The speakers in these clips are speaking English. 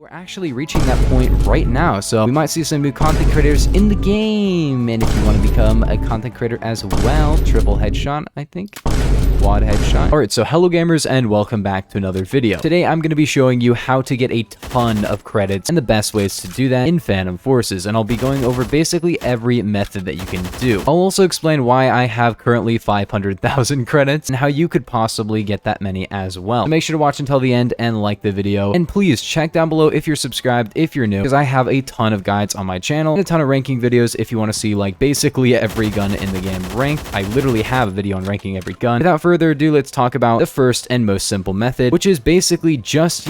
We're actually reaching that point right now, so we might see some new content creators in the game. And if you want to become a content creator as well, triple headshot, I think. Quad headshot. Alright, so hello gamers and welcome back to another video. Today I'm going to be showing you how to get a ton of credits and the best ways to do that in Phantom Forces, and I'll be going over basically every method that you can do. I'll also explain why I have currently 500,000 credits and how you could possibly get that many as well. So make sure to watch until the end and like the video, and please check down below if you're subscribed if you're new, because I have a ton of guides on my channel and a ton of ranking videos if you want to see like basically every gun in the game ranked. I literally have a video on ranking every gun. Without further ado, let's talk about the first and most simple method, which is basically just,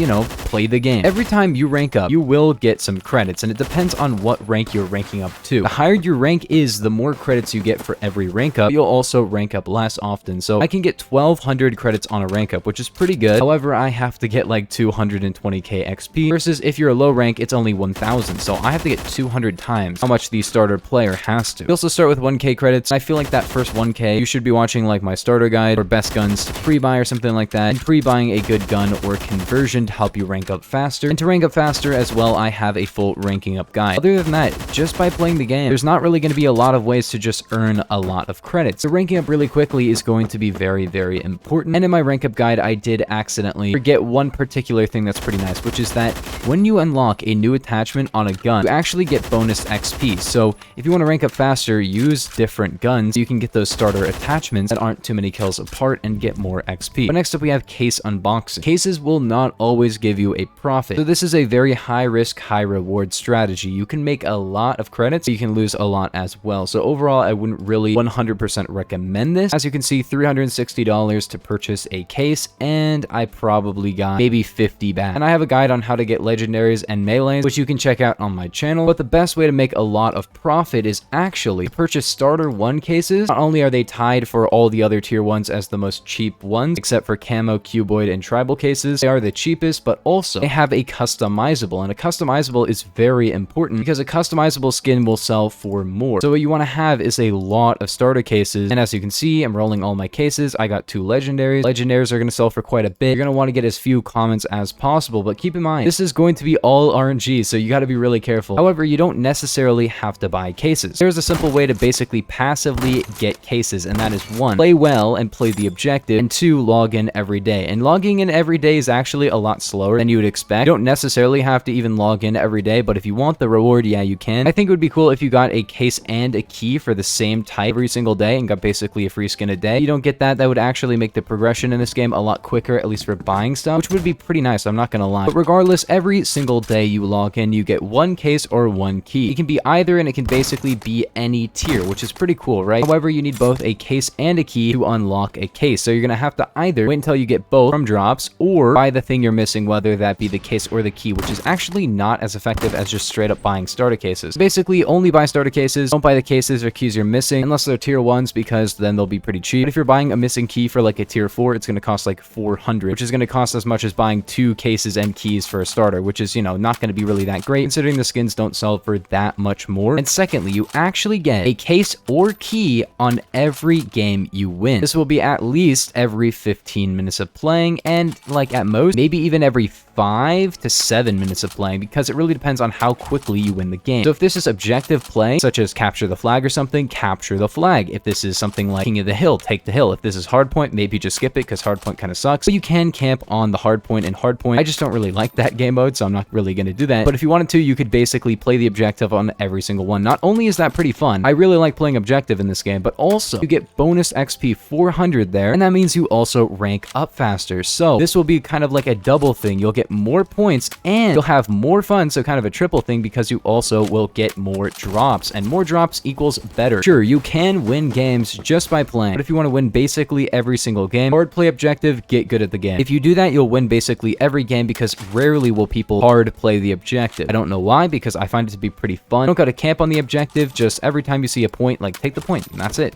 play the game. Every time you rank up, you will get some credits, and it depends on what rank you're ranking up to. The higher your rank is, the more credits you get for every rank up. You'll also rank up less often. So I can get 1,200 credits on a rank up, which is pretty good. However, I have to get like 220k XP, versus if you're a low rank, it's only 1,000. So I have to get 200 times how much the starter player has to. You also start with 1k credits. I feel like that first 1k, you should be watching like my starter guide or best guns to pre-buy or something like that, and pre-buying a good gun or conversion to help you rank up faster. And to rank up faster as well, I have a full ranking up guide. Other than that, just by playing the game, there's not really going to be a lot of ways to just earn a lot of credits. So ranking up really quickly is going to be very, very important. And in my rank up guide, I did accidentally forget one particular thing that's pretty nice, which is that when you unlock a new attachment on a gun, you actually get bonus XP. So if you want to rank up faster, use different guns. You can get those starter attachments that aren't too many kills apart and get more XP. But next up, we have case unboxing. Cases will not always give you a profit, so this is a very high risk, high reward strategy. You can make a lot of credits, you can lose a lot as well. So overall, I wouldn't really 100% recommend this. As you can see, $360 to purchase a case, and I probably got maybe 50 back. And I have a guide on how to get legendaries and melees, which you can check out on my channel. But the best way to make a lot of profit is actually to purchase starter 1 cases. Not only are they tied for all the other tier 1s as the most cheap ones, except for camo, cuboid, and tribal cases, they are the cheapest, but also they have a customizable, and a customizable is very important because a customizable skin will sell for more. So what you want to have is a lot of starter cases, and as you can see, I'm rolling all my cases. I got 2 legendaries. Legendaries are going to sell for quite a bit. You're going to want to get as few commons as possible, but keep in mind, this is going to be all RNG, so you got to be really careful. However, you don't necessarily have to buy cases. There's a simple way to basically passively get cases, and that is 1, play well and play the objective, and 2, log in every day. And logging in every day is actually a lot slower than you would expect. You don't necessarily have to even log in every day, but if you want the reward, yeah, you can. I think it would be cool if you got a case and a key for the same type every single day and got basically a free skin a day. If you don't get that, that would actually make the progression in this game a lot quicker, at least for buying stuff, which would be pretty nice, I'm not gonna lie. But regardless, every single day you log in, you get 1 case or 1 key. It can be either, and it can basically be any tier, which is pretty cool, right? However, you need both a case and a key to unlock a case. So you're gonna have to either wait until you get both from drops or buy the thing you're missing, whether that be the case or the key, which is actually not as effective as just straight up buying starter cases. Basically, only buy starter cases. Don't buy the cases or keys you're missing unless they're tier 1s, because then they'll be pretty cheap. But if you're buying a missing key for like a tier 4, it's gonna cost like 400, which is gonna cost as much as buying 2 cases and keys for a starter, which is, not gonna be really that great considering the skins don't sell for that much more. And secondly, you actually get a case or key on every game you win. This will be at least every 15 minutes of playing, and like at most, maybe even every 5 to 7 minutes of playing, because it really depends on how quickly you win the game. So if this is objective play, such as capture the flag or something, capture the flag. If this is something like King of the Hill, take the hill. If this is hardpoint, maybe just skip it, because hardpoint kind of sucks. But you can camp on the hardpoint and hardpoint. I just don't really like that game mode, so I'm not really going to do that. But if you wanted to, you could basically play the objective on every single one. Not only is that pretty fun, I really like playing objective in this game, but also you get bonus XP 400 there, and that means you also rank up faster. So this will be kind of like a double thing. You'll get more points and you'll have more fun, so kind of a triple thing, because you also will get more drops, and more drops equals better. Sure, you can win games just by playing, but if you want to win basically every single game, hard play objective, get good at the game. If you do that, you'll win basically every game, because rarely will people hard play the objective. I don't know why, because I find it to be pretty fun. Don't go to camp on the objective, just every time you see a point, like take the point, and that's it.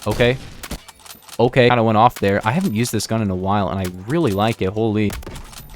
Okay, kind of went off there. I haven't used this gun in a while, and I really like it. Holy.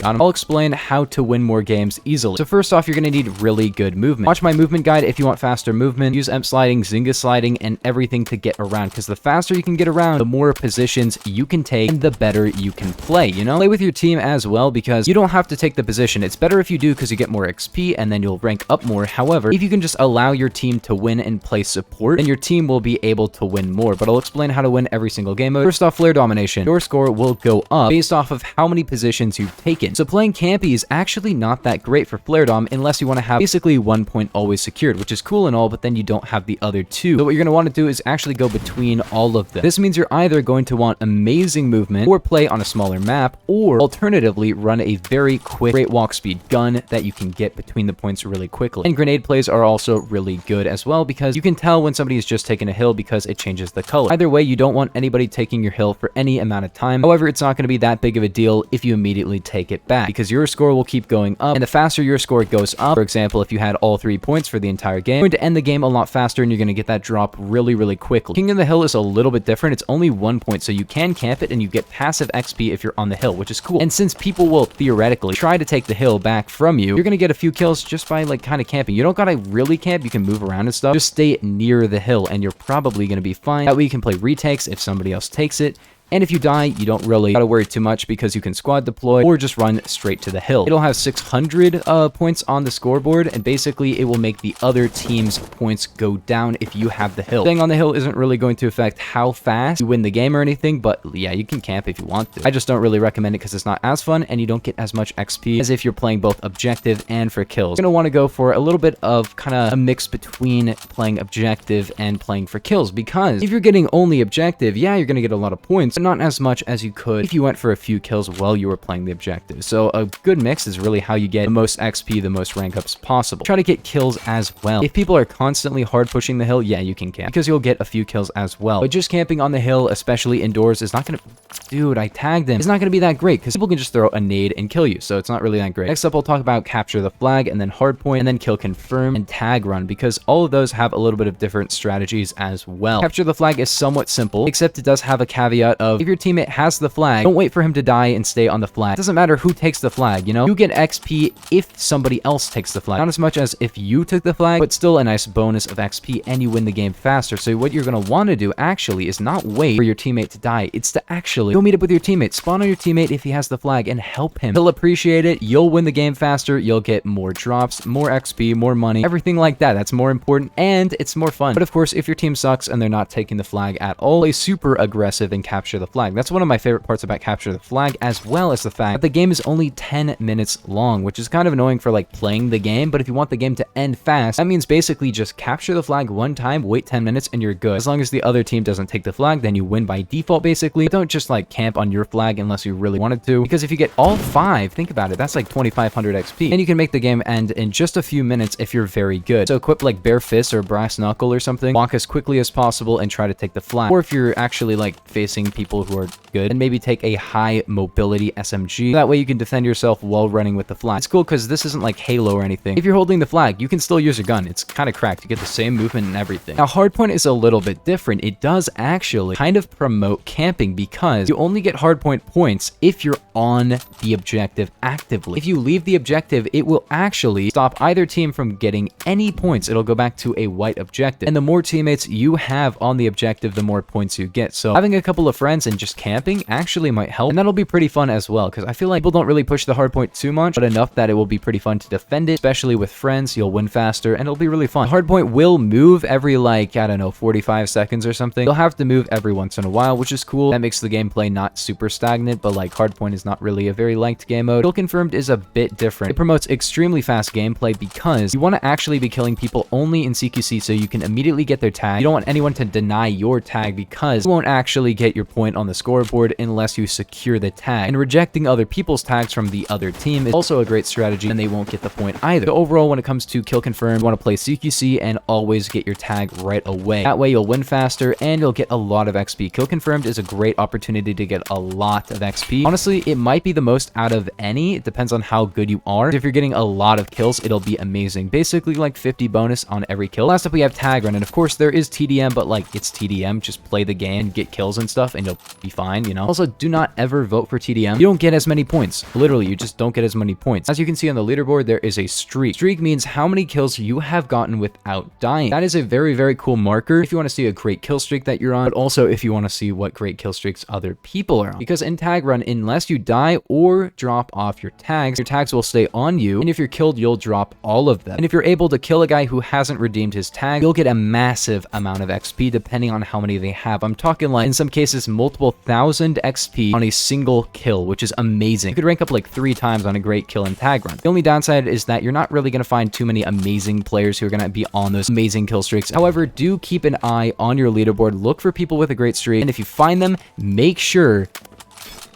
Got him. I'll explain how to win more games easily. So first off, you're going to need really good movement. Watch my movement guide if you want faster movement. Use M sliding, Zynga sliding, and everything to get around, because the faster you can get around, the more positions you can take and the better you can play, you know? Play with your team as well, because you don't have to take the position. It's better if you do, because you get more XP and then you'll rank up more. However, if you can just allow your team to win and play support, then your team will be able to win more. But I'll explain how to win every single game mode. First off, flare domination. Your score will go up based off of how many positions you've taken. So playing campy is actually not that great for flare dom unless you want to have basically 1 point always secured, which is cool and all, but then you don't have the other two. So what you're going to want to do is actually go between all of them. This means you're either going to want amazing movement or play on a smaller map, or alternatively run a very quick, great walk speed gun that you can get between the points really quickly. And grenade plays are also really good as well, because you can tell when somebody is just taking a hill because it changes the color. Either way, you don't want anybody taking your hill for any amount of time. However, it's not going to be that big of a deal if you immediately take it back, because your score will keep going up, and the faster your score goes up, for example, if you had all 3 points for the entire game, you're going to end the game a lot faster and you're going to get that drop really, really quickly. King of the Hill is a little bit different. It's only 1 point, so you can camp it and you get passive XP if you're on the hill, which is cool. And since people will theoretically try to take the hill back from you, you're going to get a few kills just by like kind of camping. You don't got to really camp. You can move around and stuff. Just stay near the hill and you're probably going to be fine. That way you can play retakes if somebody else takes it. And if you die, you don't really gotta worry too much, because you can squad deploy or just run straight to the hill. It'll have 600 points on the scoreboard, and basically it will make the other team's points go down if you have the hill. Staying on the hill isn't really going to affect how fast you win the game or anything, but yeah, you can camp if you want to. I just don't really recommend it because it's not as fun and you don't get as much XP as if you're playing both objective and for kills. You're gonna want to go for a little bit of kind of a mix between playing objective and playing for kills, because if you're getting only objective, yeah, you're gonna get a lot of points, not as much as you could if you went for a few kills while you were playing the objective. So a good mix is really how you get the most XP, the most rank ups possible. Try to get kills as well. If people are constantly hard pushing the hill, yeah, you can camp, because you'll get a few kills as well. But just camping on the hill, especially indoors, is not gonna... Dude, I tagged him. It's not gonna be that great, because people can just throw a nade and kill you, so it's not really that great. Next up, I'll talk about capture the flag, and then hardpoint, and then kill confirm, and tag run, because all of those have a little bit of different strategies as well. Capture the flag is somewhat simple, except it does have a caveat of if your teammate has the flag, don't wait for him to die and stay on the flag. It doesn't matter who takes the flag, you know? You get XP if somebody else takes the flag. Not as much as if you took the flag, but still a nice bonus of XP, and you win the game faster. So what you're going to want to do actually is not wait for your teammate to die. It's to actually go meet up with your teammate, spawn on your teammate if he has the flag, and help him. He'll appreciate it. You'll win the game faster. You'll get more drops, more XP, more money, everything like that. That's more important, and it's more fun. But of course, if your team sucks and they're not taking the flag at all, play super aggressive and capture the flag. That's one of my favorite parts about capture the flag, as well as the fact that the game is only 10 minutes long, which is kind of annoying for like playing the game. But if you want the game to end fast, that means basically just capture the flag one time, wait 10 minutes, and you're good. As long as the other team doesn't take the flag, then you win by default basically. But don't just like camp on your flag unless you really wanted to, because if you get all 5, think about it, that's like 2500 XP, and you can make the game end in just a few minutes if you're very good. So equip like bare fist or brass knuckle or something, walk as quickly as possible and try to take the flag. Or if you're actually like facing people who are good, and maybe take a high mobility SMG. That way you can defend yourself while running with the flag. It's cool because this isn't like Halo or anything. If you're holding the flag, you can still use your gun. It's kind of cracked. You get the same movement and everything. Now, hardpoint is a little bit different. It does actually kind of promote camping, because you only get hardpoint points if you're on the objective actively. If you leave the objective, it will actually stop either team from getting any points. It'll go back to a white objective. And the more teammates you have on the objective, the more points you get. So having a couple of friends and just camping actually might help. And that'll be pretty fun as well, because I feel like people don't really push the hardpoint too much, but enough that it will be pretty fun to defend it, especially with friends. You'll win faster and it'll be really fun. The hardpoint will move every like, I don't know, 45 seconds or something. You'll have to move every once in a while, which is cool. That makes the gameplay not super stagnant, but like hardpoint is not really a very liked game mode. Kill confirmed is a bit different. It promotes extremely fast gameplay because you want to actually be killing people only in CQC so you can immediately get their tag. You don't want anyone to deny your tag, because you won't actually get your point on the scoreboard unless you secure the tag. And rejecting other people's tags from the other team is also a great strategy, and they won't get the point either. So overall, when it comes to kill confirmed, you want to play CQC and always get your tag right away. That way you'll win faster and you'll get a lot of XP. Kill confirmed is a great opportunity to get a lot of XP. Honestly, it might be the most out of any. It depends on how good you are. If you're getting a lot of kills, it'll be amazing. Basically like 50 bonus on every kill. Last up, we have tag run, and of course there is TDM, but like it's TDM. Just play the game and get kills and stuff, and it'll be fine, you know. Also, do not ever vote for TDM. You don't get as many points. Literally, you just don't get as many points. As you can see on the leaderboard, there is a streak. Streak means how many kills you have gotten without dying. That is a very, very cool marker if you want to see a great kill streak that you're on, but also if you want to see what great kill streaks other people are on. Because in tag run, unless you die or drop off your tags will stay on you, and if you're killed, you'll drop all of them. And if you're able to kill a guy who hasn't redeemed his tag, you'll get a massive amount of XP depending on how many they have. I'm talking like, in some cases, multiple thousand XP on a single kill, which is amazing. You could rank up like 3 times on a great kill in tag run. The only downside is that you're not really going to find too many amazing players who are going to be on those amazing kill streaks. However, do keep an eye on your leaderboard. Look for people with a great streak, and if you find them, make sure...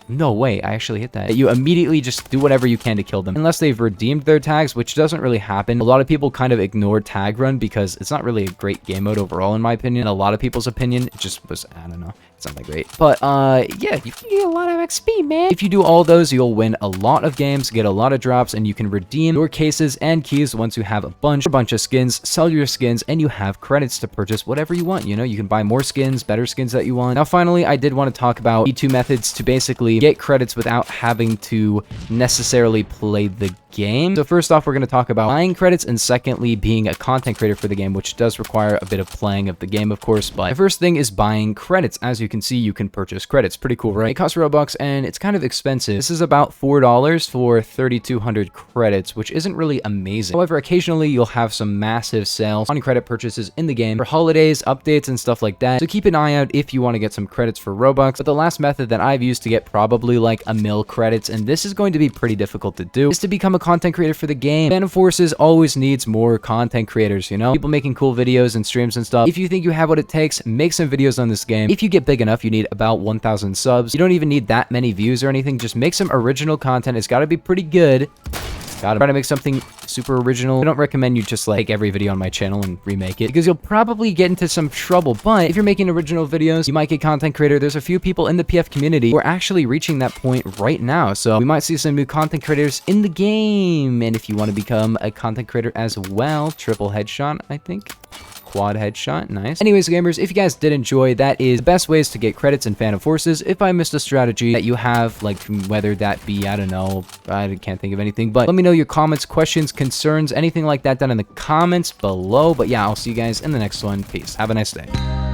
No way, I actually hit that. You immediately just do whatever you can to kill them. Unless they've redeemed their tags, which doesn't really happen. A lot of people kind of ignore tag run because it's not really a great game mode overall, in my opinion. In a lot of people's opinion, it just was, I don't know. It's not that great. But, yeah, you can get a lot of XP, man. If you do all those, you'll win a lot of games, get a lot of drops, and you can redeem your cases and keys once you have a bunch of skins, sell your skins, and you have credits to purchase whatever you want. You know, you can buy more skins, better skins that you want. Now, finally, I did want to talk about E2 methods to basically get credits without having to necessarily play the game. So first off, we're going to talk about buying credits, and secondly, being a content creator for the game, which does require a bit of playing of the game, of course. But the first thing is buying credits. As you can see, you can purchase credits. Pretty cool, right? It costs Robux, and it's kind of expensive. This is about $4 for 3,200 credits, which isn't really amazing. However, occasionally you'll have some massive sales on credit purchases in the game for holidays, updates, and stuff like that. So keep an eye out if you want to get some credits for Robux. But the last method that I've used to get probably like a mil credits, and this is going to be pretty difficult to do, is to become a content creator for the game. Phantom Forces always needs more content creators, you know? People making cool videos and streams and stuff. If you think you have what it takes, make some videos on this game. If you get big enough, you need about 1,000 subs. You don't even need that many views or anything. Just make some original content. It's got to be pretty good. Gotta try to make something super original. I don't recommend you just like every video on my channel and remake it, because you'll probably get into some trouble. But if you're making original videos, you might get content creator. There's a few people in the PF community who are actually reaching that point right now. So we might see some new content creators in the game. And if you want to become a content creator as well, triple headshot, I think. Quad headshot, nice. Anyways, gamers, if you guys did enjoy, that is the best ways to get credits in Phantom Forces. If I missed a strategy that you have, like whether that be, I don't know, I can't think of anything, but let me know your comments, questions, concerns, anything like that down in the comments below. But yeah, I'll see you guys in the next one. Peace. Have a nice day.